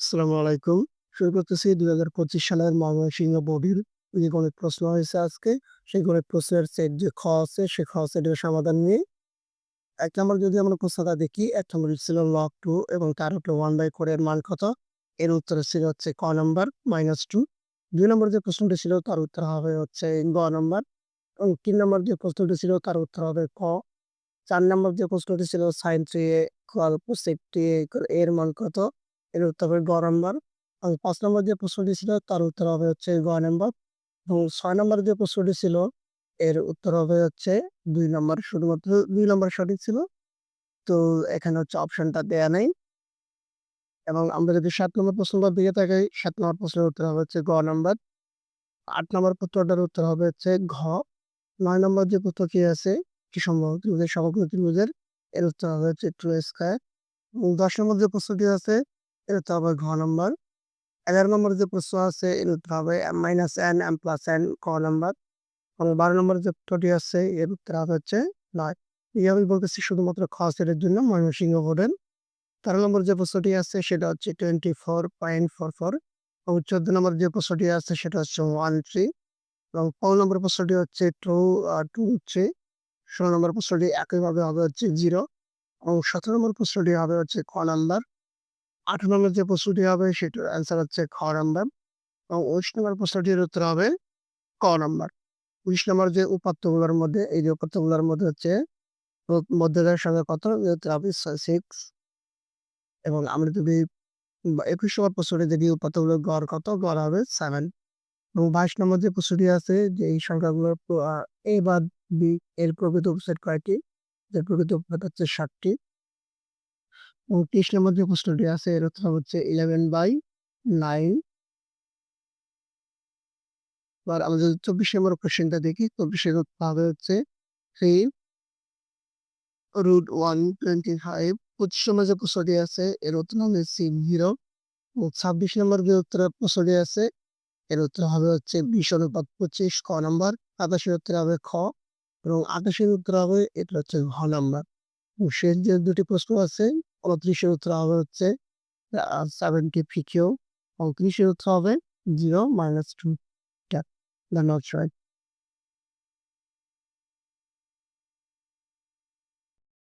আসসালামু আলাইকুম। শুরু করতেছি ২০২৫ সালের ময়মনসিংহ বোর্ডের যে গণিত প্রশ্ন হয়েছে আজকে, সেই গণিত প্রশ্নের সেট যে খ আছে, সে খ সেটের সমাধান নিয়ে ১ নম্বর যদি আমরা প্রশ্নটা দেখি, ১ নম্বরে ছিল log 2 এবং তার উপরে 1/4 এর মান কত? এর উত্তর ছিল হচ্ছে ক নম্বর -2। ২ নম্বর যে প্রশ্নটি ছিল তার উত্তর হবে হচ্ছে গ নম্বর এবং ৩ নম্বর যে প্রশ্নটি ছিল তার উত্তর হবে ক। ৪ নম্বর যে প্রশ্নটি ছিল sin 3a equal cosec 2a equal a এর মান কত? এর উত্তর হবে গ নম্বর। এবং ৫ নম্বর যে প্রশ্নটি ছিল তার উত্তর হবে হচ্ছে গ নম্বর। এবং ৬ নম্বর যে প্রশ্নটি ছিল এর উত্তর হবে হচ্ছে ২ নম্বর। শুধুমাত্র ২ নম্বর সঠিক ছিল। তো এখানে হচ্ছে অপশনটা দেয়া নাই। এবং আমরা যদি ৭ নম্বর প্রশ্নটার দিকে তাকাই, ৭ নম্বর প্রশ্নের উত্তর হবে হচ্ছে গ নম্বর। ৮ নম্বর প্রশ্নটার উত্তর হবে হচ্ছে ঘ। ৯ নম্বর যে প্রশ্নটি আছে, কি সমবাহু ত্রিভুজের সমকোণী ত্রিভুজের, এর উত্তর হবে হচ্ছে 2a স্কয়ার। এবং ১০ নম্বর যে প্রশ্নটি আছে, এর উত্তর হবে ঘ নম্বর। ১১ নম্বর যে প্রশ্ন আছে, এর উত্তর হবে -n, m+n ক নম্বর। এবং ১২ নম্বর যে প্রশ্নটি আছে, এর উত্তর হবে হচ্ছে ৯। এইভাবে বলতেছি শুধুমাত্র খ সেটের জন্য ময়মনসিংহ বোর্ডের। ১৩ নম্বর যে প্রশ্নটি আছে সেটা হচ্ছে 24.44 এবং ১৪ নম্বর যে প্রশ্নটি আছে সেটা হচ্ছে 13 এবং ১৫ নম্বর প্রশ্নটি হচ্ছে 2 16 নম্বর প্রশ্নটি একইভাবে হবে হচ্ছে 0 এবং ১৭ নম্বর প্রশ্নটি হবে হচ্ছে খ নাম্বার। ১৮ নম্বর যে প্রশ্নটি হবে সেটার অ্যান্সার হচ্ছে খ নাম্বার এবং ১৯ নম্বর প্রশ্নটির উত্তর হবে ক নাম্বার। ২০ নম্বর যে উপাত্তগুলোর মধ্যে এই যে উপাত্তগুলোর মধ্যে হচ্ছে মধ্যকের সঙ্গে কত? এর উত্তর হবে 6 এবং আমরা যদি ২১ নম্বর প্রশ্নটি দেখি উপাত্তগুলোর গড় কত? গড় হবে 7 এবং ২২ নম্বর যে প্রশ্নটি আছে যে এই সংখ্যাগুলোর a বাদ b এর প্রকৃত উপসেট কয়টি? এর প্রকৃত উপসেট হচ্ছে ৭ টি এবং ৩০ নম্বর যে প্রশ্নটি আছে এর উত্তর হচ্ছে 11/9। এবার আমরা যদি ২৪ নম্বর কোয়েশ্চেনটা দেখি, ২৪ এর উত্তর হবে হচ্ছে 3√125। ২৫ নম্বর যে প্রশ্নটি আছে এর উত্তর হবে 6 এবং ২৬ নম্বর যে উত্তরের প্রশ্নটি আছে এর উত্তর হবে হচ্ছে 20/25 ক নাম্বার। ২৭ এর উত্তর হবে খ এবং ২৮ এর উত্তর হবে এটা হচ্ছে ঘ নাম্বার। এবং শেষ যে ২ টি প্রশ্ন আছে ২৯ এর উত্তর হবে হচ্ছে 70 PQ এবং ৩০ এর উত্তর হবে 0-2 টা। ধন্যবাদ সবাই।